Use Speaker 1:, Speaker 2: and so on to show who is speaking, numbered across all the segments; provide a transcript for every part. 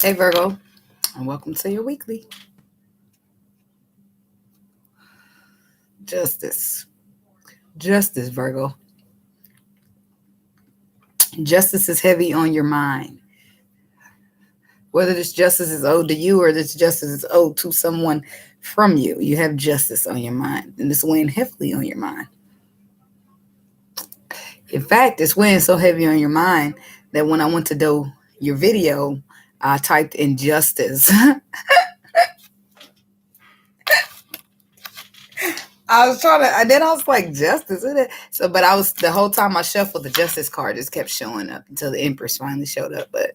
Speaker 1: Hey Virgo, and welcome to your weekly. Justice. Justice, Virgo. Justice is heavy on your mind. Whether this justice is owed to you or this justice is owed to someone from you, you have justice on your mind. And it's weighing heavily on your mind. In fact, it's weighing so heavy on your mind that when I went to do your video, I typed in justice. I was trying to, then I was like, justice, isn't it? So, but I was, the whole time I shuffled, the justice card just kept showing up until the Empress finally showed up. But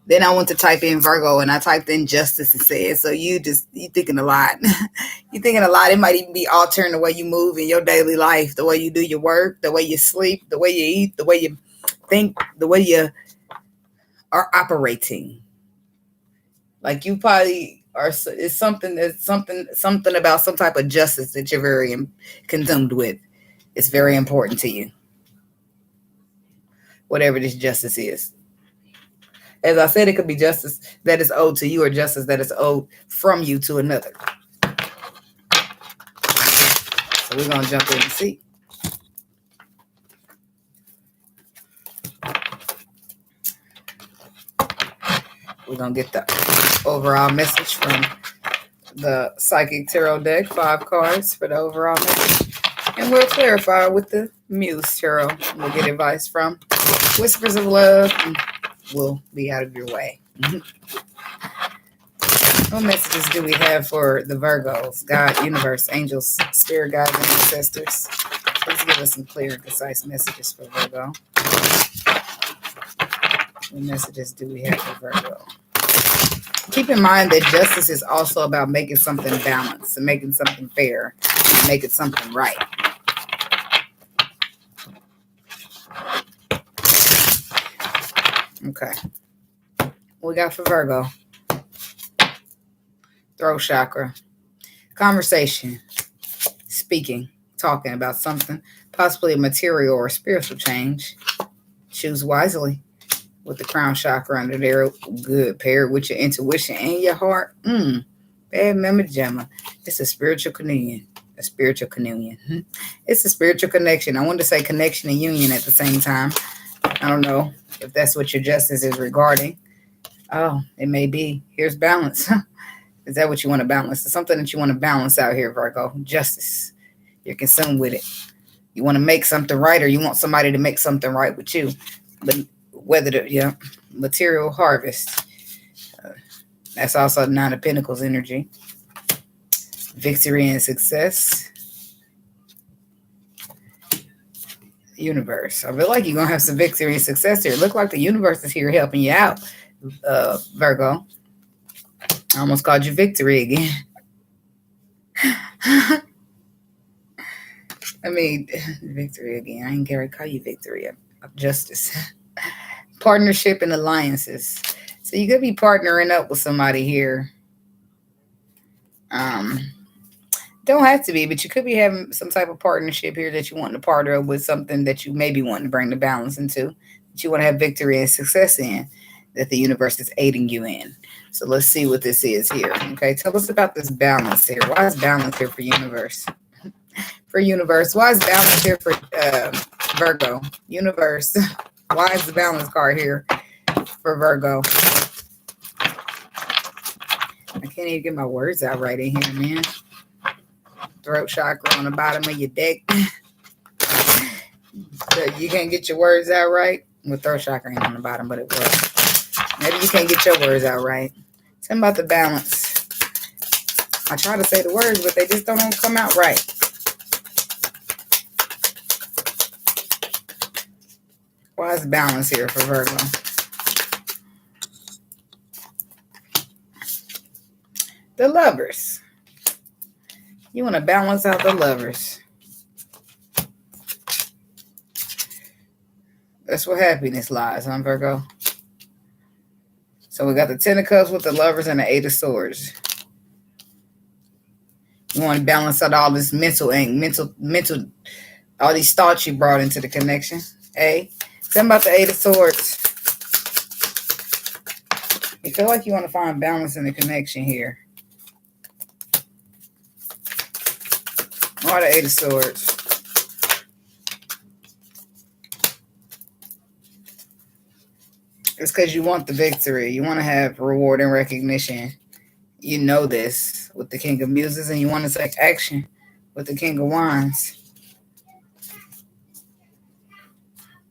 Speaker 1: then I went to type in Virgo and I typed in justice and said, so you thinking a lot. You thinking a lot. It might even be altering the way you move in your daily life, the way you do your work, the way you sleep, the way you eat, the way you think, the way you are operating. Like you probably are, it's something about some type of justice that you're very consumed with. It's very important to you. Whatever this justice is. As I said, it could be justice that is owed to you or justice that is owed from you to another. So we're going to jump in and see. We're going to get the overall message from the Psychic Tarot deck, 5 cards for the overall message. And we'll clarify with the Muse Tarot. We'll get advice from Whispers of Love, and we'll be out of your way. What messages do we have for the Virgos? God, universe, angels, spirit guides, and ancestors. Please give us some clear and concise messages for Virgo. What messages do we have for Virgo? Keep in mind that justice is also about making something balanced and making something fair and making something right. Okay. What we got for Virgo? Throat chakra. Conversation. Speaking. Talking about something. Possibly a material or spiritual change. Choose wisely. With the crown chakra under there, good, paired with your intuition and your heart. Bad mama jamma. It's a spiritual communion. A spiritual communion. It's a spiritual connection. I wanted to say connection and union at the same time. I don't know if that's what your justice is regarding. Oh, it may be. Here's balance. Is that what you want to balance? It's something that you want to balance out here, Virgo. Justice. You're consumed with it. You want to make something right, or you want somebody to make something right with you. But whether the material harvest, that's also 9 of Pentacles energy. Victory and success. Universe. I feel like you're going to have some victory and success here. Look like the universe is here helping you out, Virgo. I almost called you victory again. I mean, victory again. I ain't gonna call you victory of justice. Partnership and alliances. So you could be partnering up with somebody here. Don't have to be, but you could be having some type of partnership here that you want to partner up with, something that you maybe want to bring the balance into, that you want to have victory and success in, that the universe is aiding you in. So let's see what this is here. Okay, tell us about this balance here. Why is balance here for universe? For universe, why is balance here for Virgo? Universe, why is the balance card here for Virgo? I can't even get my words out right in here, man. Throat chakra on the bottom of your deck. So you can't get your words out right. Well, throat chakra ain't on the bottom, but it was. Maybe you can't get your words out right. Tell me about the balance. I try to say the words, but they just don't come out right. Why is balance here for Virgo? The Lovers. You want to balance out the Lovers. That's where happiness lies, huh, Virgo? So we got the 10 of Cups with the Lovers and the 8 of Swords. You want to balance out all this mental, all these thoughts you brought into the connection. Tell me about the 8 of Swords. You feel like you want to find balance in the connection here. Or the Eight of Swords. It's because you want the victory. You want to have reward and recognition. You know this with the King of Muses, and you want to take action with the King of Wands.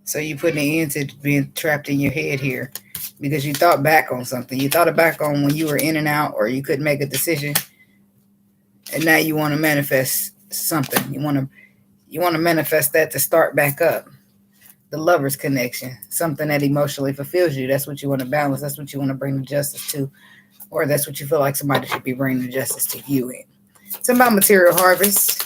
Speaker 1: So you put an end to being trapped in your head here because you thought back on something. You thought back on when you were in and out or you couldn't make a decision. And now you want to manifest something. You want to manifest that to start back up. The Lover's connection, something that emotionally fulfills you. That's what you want to balance. That's what you want to bring the justice to. Or that's what you feel like somebody should be bringing the justice to you in. It's about material harvest.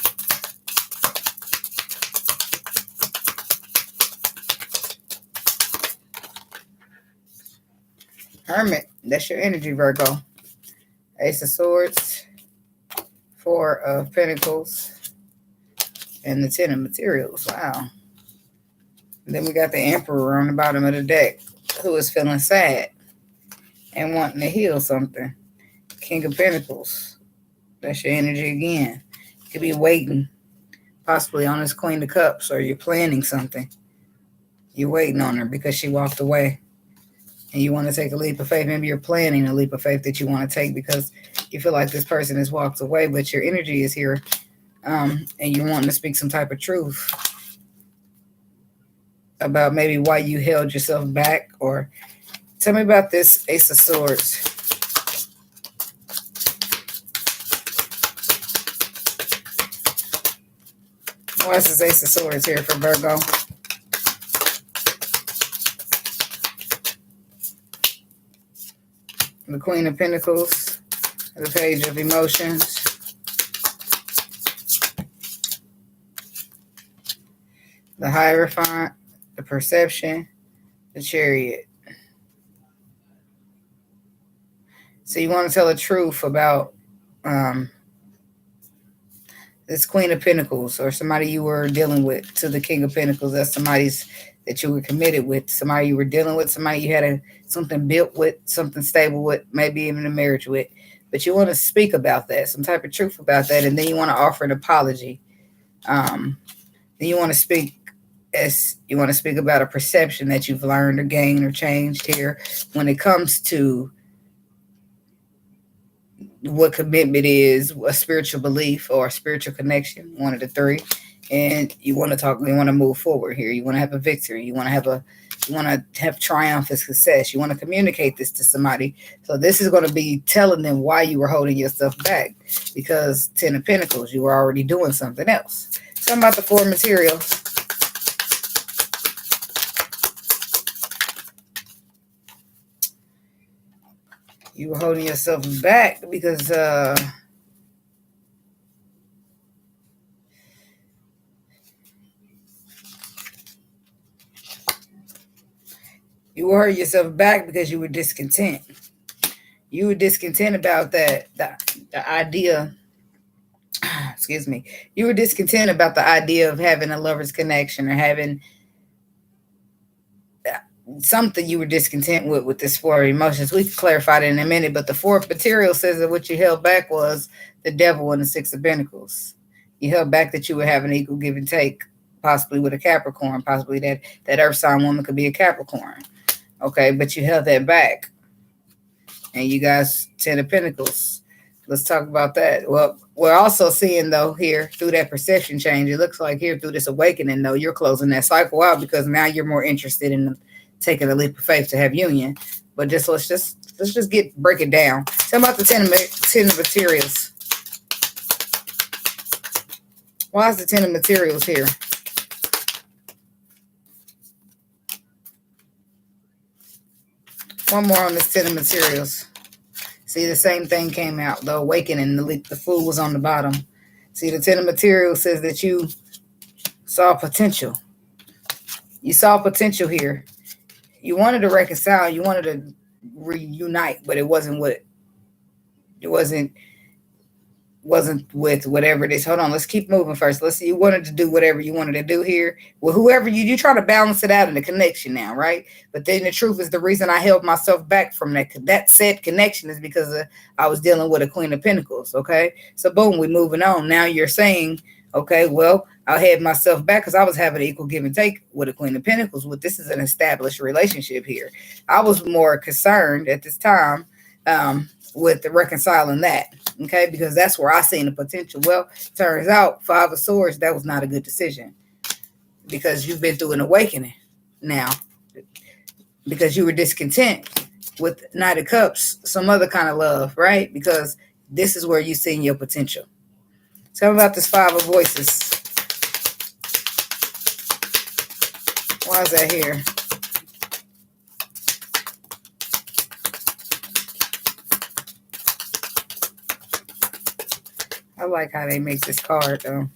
Speaker 1: Hermit, that's your energy, Virgo. Ace of Swords, Four of Pentacles, and the Ten of Materials. Wow. And then we got the Emperor on the bottom of the deck, who is feeling sad and wanting to heal something. King of Pentacles, that's your energy again. You could be waiting, possibly on this Queen of Cups, or you're planning something. You're waiting on her because she walked away. And you want to take a leap of faith. Maybe you're planning a leap of faith that you want to take because you feel like this person has walked away, but your energy is here. And you're wanting to speak some type of truth about maybe why you held yourself back. Or tell me about this Ace of Swords. Why is this Ace of Swords here for Virgo? The Queen of Pentacles, the Page of Emotions, the Hierophant, the Perception, the Chariot. So you want to tell the truth about this Queen of Pentacles, or somebody you were dealing with, to the King of Pentacles. That's somebody's that you were committed with, somebody you were dealing with, somebody you had something built with, something stable with, maybe even a marriage with. But you want to speak about that, some type of truth about that, and then you want to offer an apology. Then you want to speak about a perception that you've learned or gained or changed here when it comes to what commitment is, a spiritual belief or a spiritual connection, one of the three. And you want to move forward here. You want to have a victory. You want to have triumph and success. You want to communicate this to somebody. So this is going to be telling them why you were holding yourself back, because Ten of Pentacles, you were already doing something else. Something about the Four of Materials. You were holding yourself back because you were holding yourself back because you were discontent. You were discontent about that, the idea. Excuse me. You were discontent about the idea of having a lover's connection or having something you were discontent with this Four of Emotions. We can clarify that in a minute, but the Four of Materials says that what you held back was the Devil and the Six of Pentacles. You held back that you would have an equal give and take, possibly with a Capricorn, possibly that earth sign woman could be a Capricorn. Okay, but you held that back. And you guys, Ten of Pentacles. Let's talk about that. Well, we're also seeing, though, here through that perception change, it looks like here through this awakening, though, you're closing that cycle out because now you're more interested in taking a leap of faith to have union. But let's just break it down. Tell me about the Ten of Materials. Why is the Ten of Materials here? One more on this Ten of Materials. See, the same thing came out. The awakening, the Fool was on the bottom. See, the Ten of Materials says that you saw potential. You saw potential here. You wanted to reconcile. You wanted to reunite, but it wasn't wasn't with whatever it is. Hold on, let's keep moving first. Let's see, you wanted to do whatever you wanted to do here. Well, whoever you try to balance it out in the connection now, right? But then the truth is the reason I held myself back from that said connection is because I was dealing with a Queen of Pentacles, okay? So boom, we're moving on. Now you're saying, okay, well, I had myself back because I was having an equal give and take with a Queen of Pentacles. With this is an established relationship here. I was more concerned at this time with reconciling that, okay, because that's where I seen the potential. Well, turns out Five of Swords, that was not a good decision because you've been through an awakening now because you were discontent with Knight of Cups, some other kind of love, right? Because this is where you seen your potential. Tell me about this Five of Voices. Why is that here? I like how they make this card, though.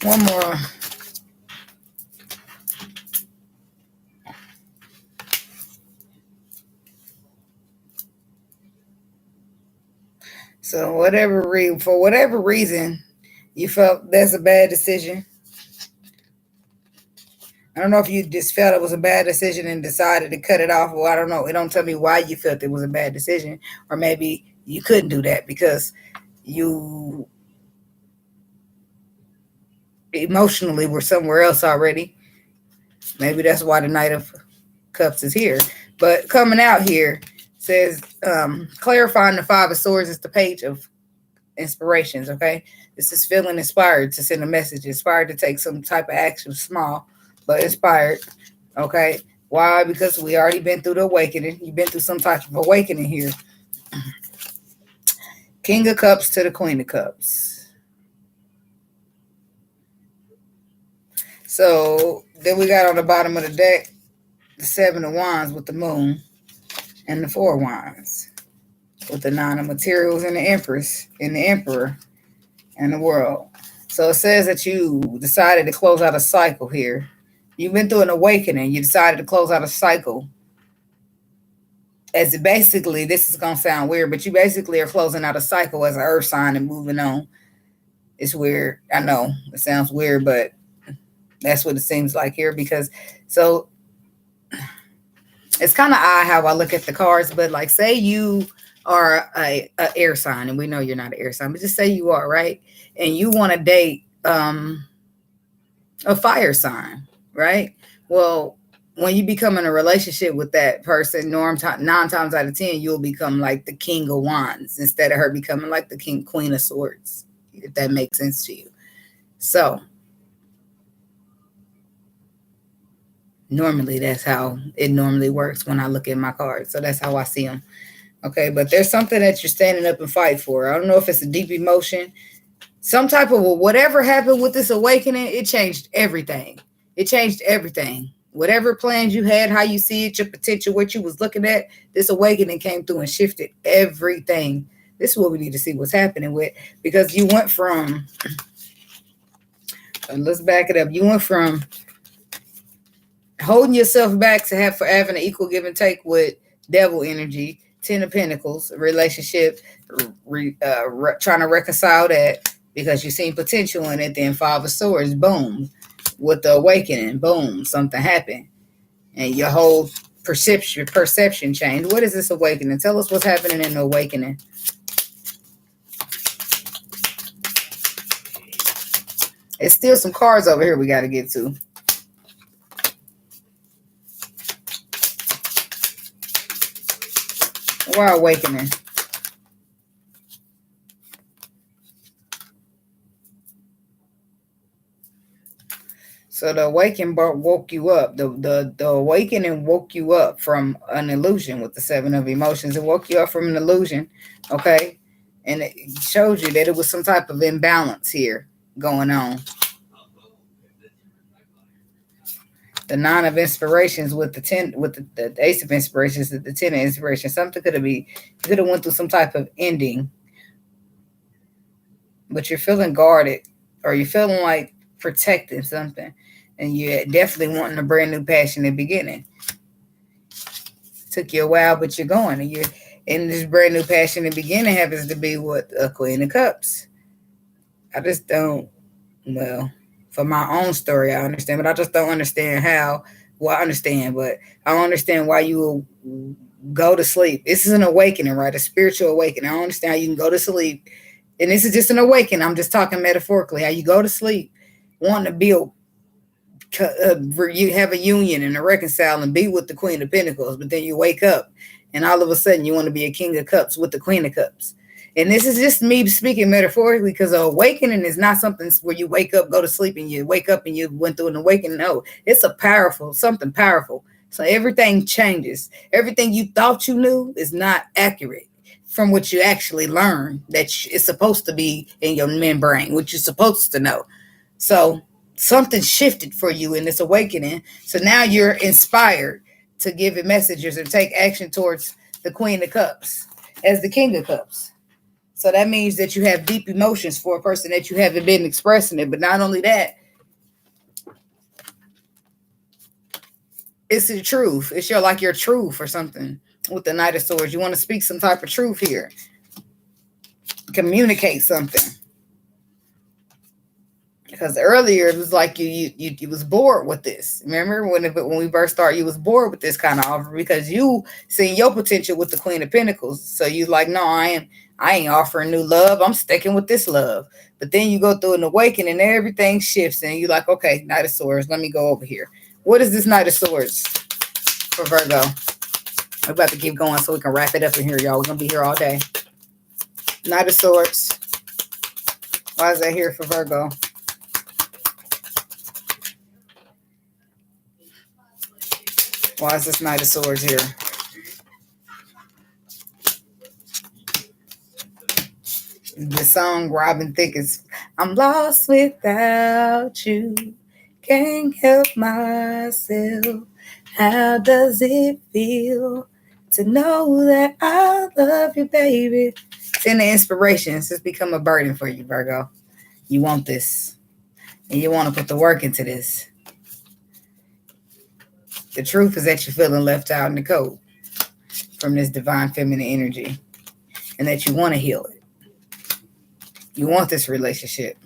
Speaker 1: One more. So for whatever reason, you felt that's a bad decision. I don't know if you just felt it was a bad decision and decided to cut it off. Well, I don't know. It don't tell me why you felt it was a bad decision. Or maybe you couldn't do that because you emotionally were somewhere else already. Maybe that's why the Knight of Cups is here. But coming out here says clarifying the Five of Swords is the page of inspirations, okay? This is feeling inspired to send a message, inspired to take some type of action, small, but inspired, okay? Why? Because we already been through the awakening. You've been through some type of awakening here. King of Cups to the Queen of Cups. So then we got on the bottom of the deck the Seven of Wands with the Moon and the Four of Wands with the Nine of Materials and the Empress and the Emperor and the World. So it says that you decided to close out a cycle here. You've been through an awakening. You decided to close out a cycle. As basically, this is going to sound weird, but you basically are closing out a cycle as an earth sign and moving on. It's weird. I know it sounds weird, but that's what it seems like here because so it's kind of odd how I look at the cards, but like say you are a air sign, and we know you're not an air sign, but just say you are, right? And you want to date a fire sign, right? Well, when you become in a relationship with that person, 9 times out of 10, you'll become like the King of Wands instead of her becoming like the Queen of Swords, if that makes sense to you. So normally that's how it normally works when I look at my cards. So that's how I see them. Okay, but there's something that you're standing up and fight for. I don't know if it's a deep emotion, some type of whatever happened with this awakening, it changed everything. It changed everything. Whatever plans you had, how you see it, your potential, what you was looking at, this awakening came through and shifted everything. This is what we need to see what's happening with, because you went from, let's back it up. You went from holding yourself back to having an equal give and take with devil energy, 10 of Pentacles, relationship, trying to reconcile that because you seen potential in it. Then Five of Swords, boom, with the awakening, boom, something happened, and your whole perception changed. What is this awakening? Tell us what's happening in the awakening. It's still some cards over here we got to get to. Why awakening? So the awakening woke you up. The awakening woke you up from an illusion with the Seven of Emotions. It woke you up from an illusion, okay? And it showed you that it was some type of imbalance here going on. The 9 of inspirations with the 10, with the ace of inspirations, the 10 of inspiration. Something could have went through some type of ending, but you're feeling guarded, or you're feeling like protecting something, and you're definitely wanting a brand new passionate beginning. Took you a while, but you're going, and you're in this brand new passionate beginning happens to be what a Queen of Cups. I just don't, well, for my own story, I understand, but I just don't understand how. Well, I understand, but I don't understand why you will go to sleep. This is an awakening, right? A spiritual awakening. I don't understand how you can go to sleep, and this is just an awakening. I'm just talking metaphorically. How you go to sleep, wanting to build, you have a union and a reconcile and be with the Queen of Pentacles, but then you wake up, and all of a sudden you want to be a King of Cups with the Queen of Cups. And this is just me speaking metaphorically, because an awakening is not something where you wake up, go to sleep, and you wake up and you went through an awakening. No, it's something powerful. So everything changes. Everything you thought you knew is not accurate from what you actually learned that it's supposed to be in your membrane, what you're supposed to know. So something shifted for you in this awakening. So now you're inspired to give it messages or take action towards the Queen of Cups as the King of Cups. So that means that you have deep emotions for a person that you haven't been expressing it. But not only that, it's the truth. It's your truth or something with the Knight of Swords. You want to speak some type of truth here. Communicate something. Because earlier it was like you was bored with this. Remember when we first started, you was bored with this kind of offer because you seen your potential with the Queen of Pentacles. So you like, no, I ain't offering new love. I'm sticking with this love. But then you go through an awakening and everything shifts and you're like, okay, Knight of Swords, let me go over here. What is this Knight of Swords for Virgo? We're about to keep going so we can wrap it up in here, y'all. We're going to be here all day. Knight of Swords. Why is that here for Virgo? Why is this Knight of Swords here? The song Robin Thicke is, I'm lost without you, can't help myself. How does it feel to know that I love you, baby? It's in the inspirations. It's become a burden for you, Virgo. You want this, and you want to put the work into this. The truth is that you're feeling left out in the cold from this divine feminine energy, and that you want to heal it. You want this relationship,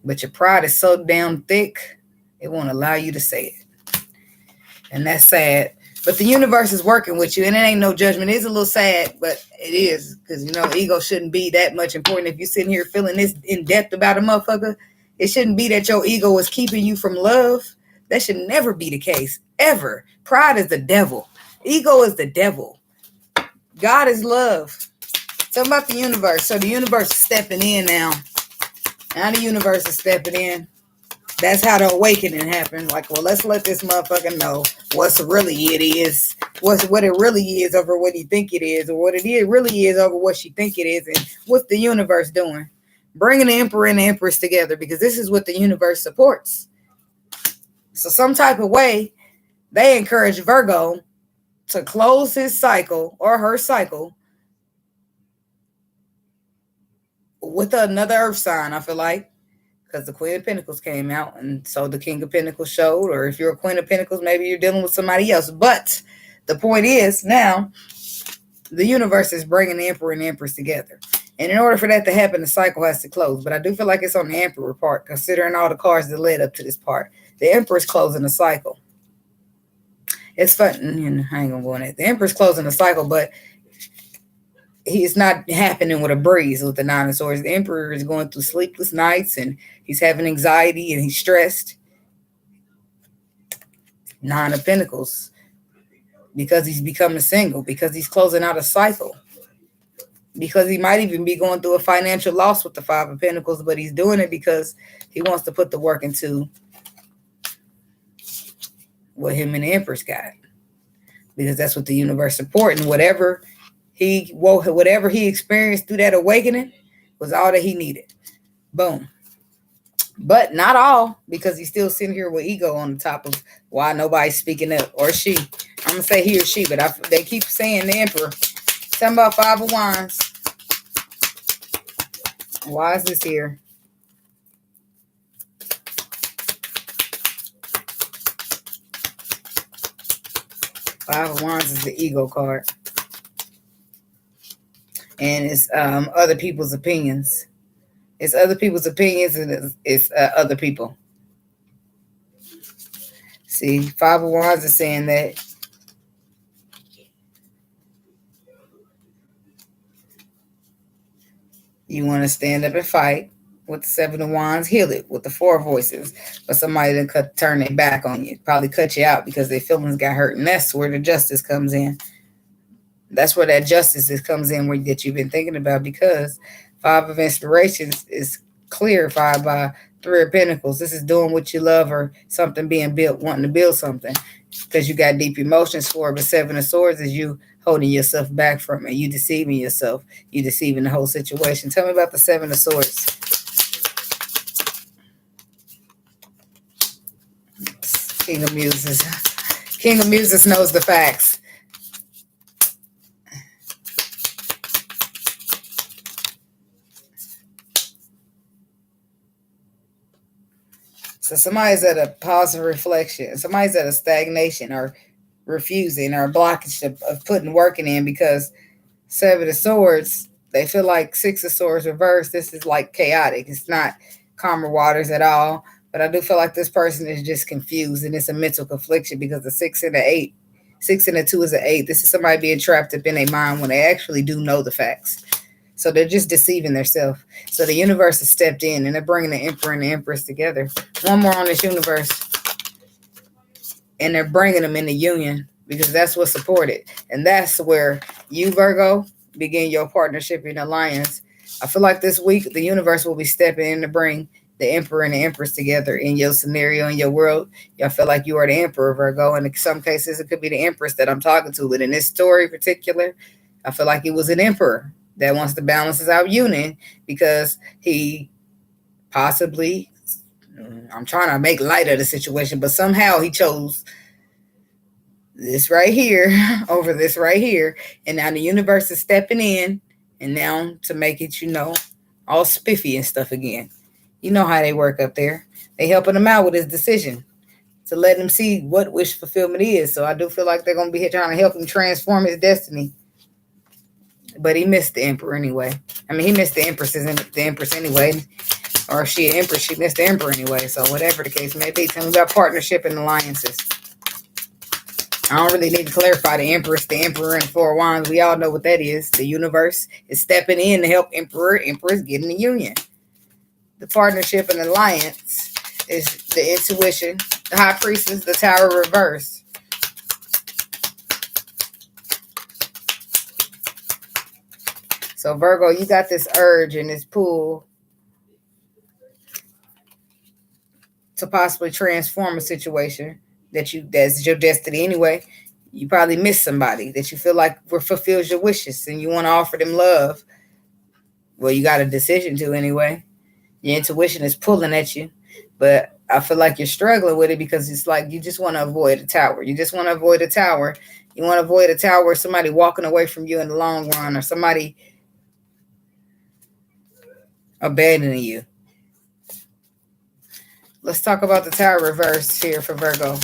Speaker 1: but your pride is so damn thick, it won't allow you to say it. And that's sad. But the universe is working with you, and it ain't no judgment. It is a little sad, but it is, because, ego shouldn't be that much important. If you're sitting here feeling this in depth about a motherfucker, it shouldn't be that your ego is keeping you from love. That should never be the case, ever. Pride is the devil. Ego is the devil. God is love. Tell about the universe. So the universe is stepping in now. Now the universe is stepping in. That's how the awakening happened. Like, well, let's let this motherfucker know what's really it is. What it really is over what you think it is, or what it is really is over what you think it is. And what's the universe doing? Bringing the Emperor and the Empress together, because this is what the universe supports. So some type of way, they encourage Virgo to close his cycle or her cycle with another earth sign, I feel like, because the Queen of Pentacles came out, and so the King of Pentacles showed, or if you're a Queen of Pentacles, maybe you're dealing with somebody else. But the point is, now the universe is bringing the Emperor and the Empress together. And in order for that to happen, the cycle has to close. But I do feel like it's on the Emperor part, considering all the cards that led up to this part. The Emperor's closing the cycle. It's fun. I ain't going to go on it. The Emperor's closing the cycle, but he's not happening with a breeze with the Nine of Swords. The Emperor is going through sleepless nights, and he's having anxiety, and he's stressed. Nine of Pentacles. Because he's becoming single. Because he's closing out a cycle. Because he might even be going through a financial loss with the Five of Pentacles, but he's doing it because he wants to put the work into what him and the Empress got, because that's what the universe supporting. Whatever he experienced through that awakening was all that he needed. Boom. But not all, because he's still sitting here with ego on the top of why nobody's speaking up. Or she. I'm going to say he or she, but they keep saying the Emperor. Talking about Five of Wands. Why is this here? Five of Wands is the ego card. And it's other people's opinions. It's other people's opinions, and it's other people. See, Five of Wands is saying that you want to stand up and fight. With the Seven of Wands, heal it with the Four Voices. But somebody done turn their back on you. Probably cut you out because their feelings got hurt. And that's where the justice comes in. That's where that justice comes in that you've been thinking about, because Five of Inspirations is clarified by Three of Pentacles. This is doing what you love, or something being built, wanting to build something because you got deep emotions for it. But Seven of Swords is you holding yourself back from it. You deceiving yourself. You deceiving the whole situation. Tell me about the Seven of Swords. King of Muses. King of Muses knows the facts. So somebody's at a pause of reflection. Somebody's at a stagnation or refusing or a blockage of putting working in, because Seven of Swords, they feel like Six of Swords reversed. This is like chaotic. It's not calmer waters at all. But I do feel like this person is just confused, and it's a mental confliction because the 6 and the 8, 6 and the 2 is an 8. This is somebody being trapped up in their mind when they actually do know the facts. So they're just deceiving themselves. So the universe has stepped in, and they're bringing the Emperor and the Empress together. One more on this universe. And they're bringing them into union, because that's what's supported. And that's where you, Virgo, begin your partnership and alliance. I feel like this week the universe will be stepping in to bring the Emperor and the Empress together in your scenario, in your world. Y'all feel like you are the Emperor, Virgo. And in some cases, it could be the Empress that I'm talking to. But in this story in particular, I feel like it was an Emperor that wants to balance his out union, because he possibly, I'm trying to make light of the situation, but somehow he chose this right here over this right here. And now the universe is stepping in, and now to make it, all spiffy and stuff again. You know how they work up there. They helping him out with his decision to let him see what wish fulfillment is. So I do feel like they're going to be here trying to help him transform his destiny. But he missed the Emperor anyway. I mean, he missed the Empress anyway. Or if she an Empress, she missed the Emperor anyway. So whatever the case may be, tell me about partnership and alliances. I don't really need to clarify the Empress, the Emperor, and Four of Wands. We all know what that is. The universe is stepping in to help Empress get in the union. The partnership and alliance is the intuition, the High Priestess, the Tower reverse. So Virgo, you got this urge and this pull to possibly transform a situation that's your destiny anyway. You probably miss somebody that you feel like fulfills your wishes, and you want to offer them love. Well, you got a decision to anyway. Your intuition is pulling at you, but I feel like you're struggling with it because it's like you just want to avoid a tower. You just want to avoid a tower. You want to avoid a tower, somebody walking away from you in the long run, or somebody abandoning you. Let's talk about the Tower reverse here for Virgo.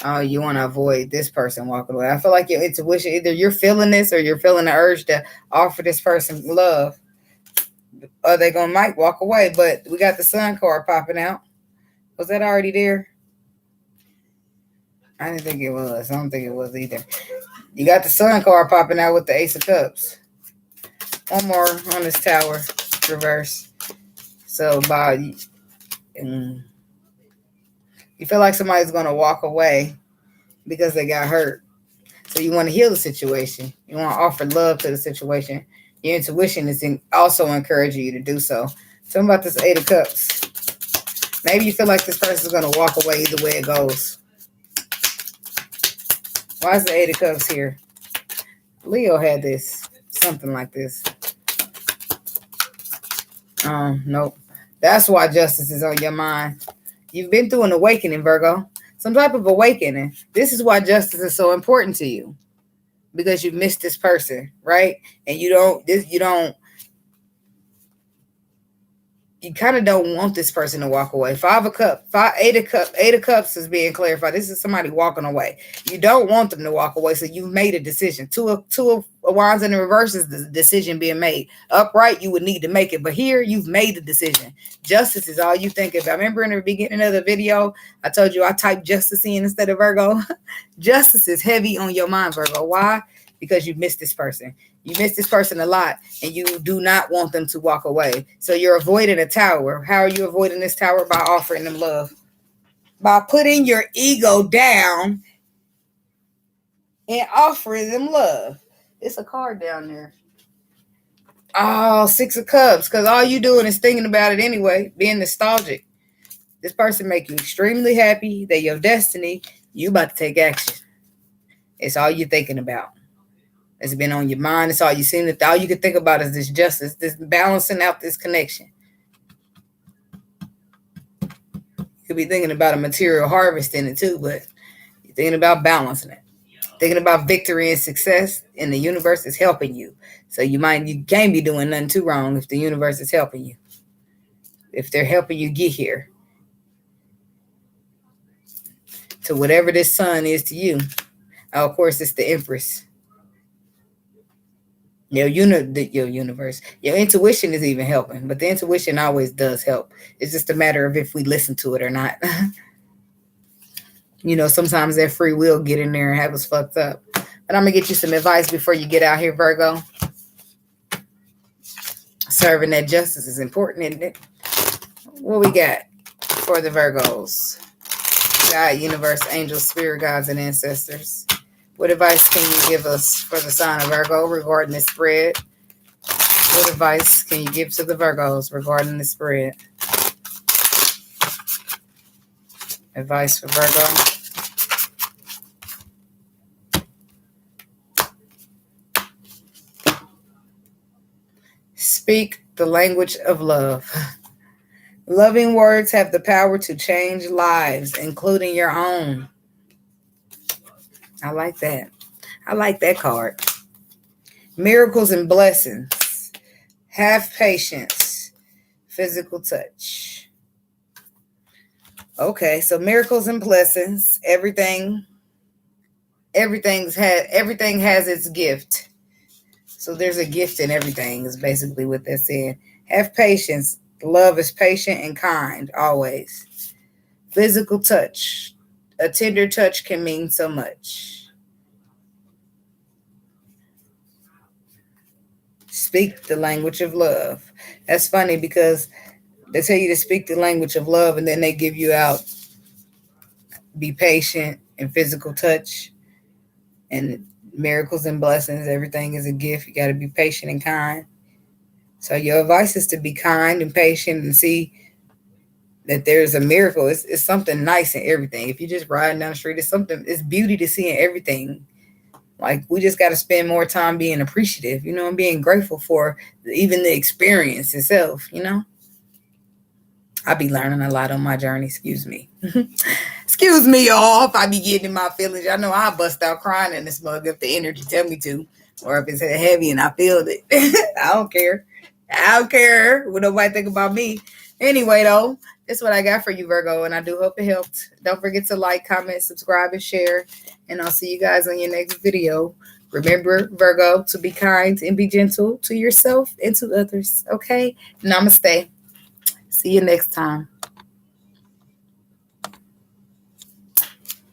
Speaker 1: Oh, you want to avoid this person walking away. I feel like your intuition, either you're feeling this or you're feeling the urge to offer this person love, or they might walk away. But we got the Sun card popping out. Was that already there? I didn't think it was. I don't think it was either. You got the Sun card popping out with the Ace of Cups. One more on this Tower reverse. So you feel like somebody's going to walk away because they got hurt. So you want to heal the situation. You want to offer love to the situation. Your intuition is also encouraging you to do so. Tell me about this Eight of Cups. Maybe you feel like this person is going to walk away either way it goes. Why is the Eight of Cups here? Leo had this. Something like this. Nope. That's why justice is on your mind. You've been through an awakening, Virgo. Some type of awakening. This is why justice is so important to you. Because you missed this person, right? And you kind of don't want this person to walk away. Eight of cups is being clarified. This is somebody walking away. You don't want them to walk away, so you've made a decision. Two of wands in the reverse is the decision being made. Upright, you would need to make it, but here you've made the decision. Justice is all you think about. Remember in the beginning of the video, I told you I typed justice in instead of Virgo. Justice is heavy on your mind, Virgo. Why? Because you missed this person. You miss this person a lot, and you do not want them to walk away. So you're avoiding a tower. How are you avoiding this tower? By offering them love. By putting your ego down and offering them love. It's a card down there. Oh, Six of Cups. Because all you doing is thinking about it anyway. Being nostalgic. This person make you extremely happy. They're your destiny. You about to take action. It's all you're thinking about. It's been on your mind. It's all you seen. That all you can think about is this justice, this balancing out this connection. You could be thinking about a material harvest in it too, but you're thinking about balancing it. Thinking about victory and success, and the universe is helping you. So you can't be doing nothing too wrong if the universe is helping you. If they're helping you get here. To whatever this sun is to you. Oh, of course, it's the Empress. Your universe, your intuition is even helping, but the intuition always does help. It's just a matter of if we listen to it or not. Sometimes that free will get in there and have us fucked up. But I'm gonna get you some advice before you get out here, Virgo. Serving that justice is important, isn't it? What we got for the Virgos? God, universe, angels, spirit guides, and ancestors. What advice can you give us for the sign of Virgo regarding this spread? What advice can you give to the Virgos regarding the spread? Advice for Virgo. Speak the language of love. Loving words have the power to change lives, including your own. I like that. I like that card. Miracles and blessings. Have patience. Physical touch. Okay, so miracles and blessings. Everything has its gift. So there's a gift in everything is basically what they're saying. Have patience. Love is patient and kind always. Physical touch. A tender touch can mean so much. Speak the language of love. That's funny because they tell you to speak the language of love and then they give you out be patient and physical touch and miracles and blessings. Everything is a gift. You got to be patient and kind. So your advice is to be kind and patient and see that there's a miracle. It's something nice in everything. If you're just riding down the street, it's beauty to see in everything. Like, we just got to spend more time being appreciative, and being grateful for even the experience itself, I be learning a lot on my journey. Excuse me. Excuse me, y'all, if I be getting in my feelings. I know I bust out crying in this mug if the energy tell me to, or if it's heavy and I feel it. I don't care. I don't care what nobody think about me. Anyway, though, that's what I got for you, Virgo, and I do hope it helped. Don't forget to like, comment, subscribe, and share, and I'll see you guys on your next video. Remember, Virgo, to be kind and be gentle to yourself and to others, okay? Namaste. See you next time.